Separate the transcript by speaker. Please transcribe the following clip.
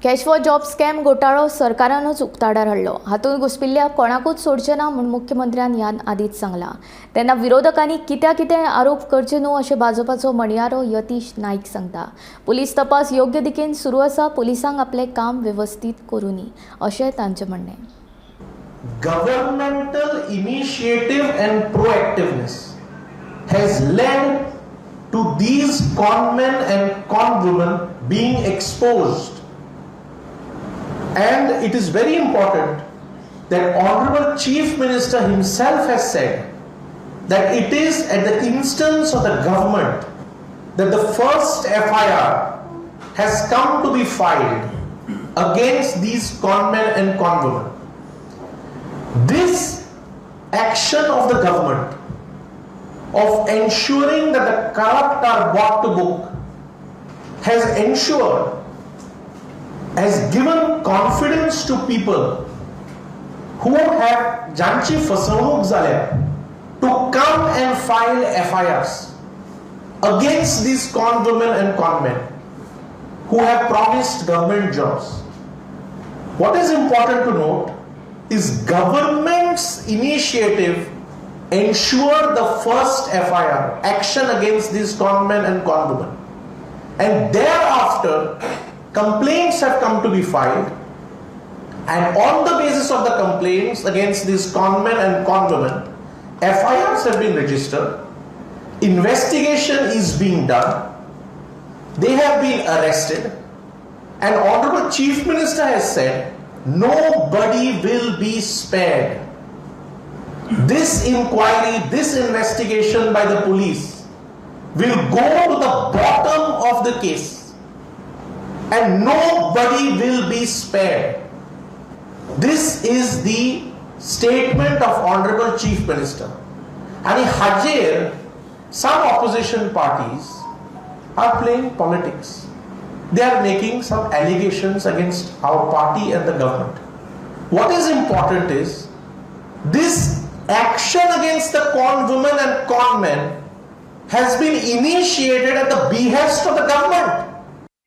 Speaker 1: Cash for job scam घोटाळो सरकारानूच उक्ताडार हाडलो. हातूंत घुस्पिल्ल्या कोणाकूच सोडचे ना म्हूण मुख्यमंत्र्यान ह्यान आदींच सांगलां. तेन्ना विरोधकांनी कित्याक आरोप करचे न्हू अशें भाजपाचो म्हणयारो यतीश नाईक सांगता. पुलीस तपास योग्य दिकेन सुरू आसा, पुलिसांक आपलें काम वेवस्थीत करूनी अशें तांचें म्हणणें.
Speaker 2: Governmental initiative and proactiveness has led to these conmen and conwomen being exposed. And it is very important that Honorable Chief Minister himself has said that it is at the instance of the government that the first FIR has come to be filed against these conmen and conwomen. This action of the government of ensuring that the corrupt are brought to book has given confidence to people who have janchi fasawnuk zaल्या to come and file FIRs against these conwomen and conmen who have promised government jobs. What is important to note is government's initiative ensure the first FIR action against these conmen and conwomen, and thereafter complaints have come to be filed, and on the basis of the complaints against these conmen and conwomen, FIRs have been registered, investigation is being done, they have been arrested, and Honorable Chief Minister has said nobody will be spared. This inquiry, this investigation by the police will go to the bottom of the case and nobody will be spared. This is the statement of Honorable Chief Minister. And hajer some opposition parties are playing politics. They are making some allegations against our party and the government. What is important is this action against the conwomen and conmen has been initiated at the behest of the government.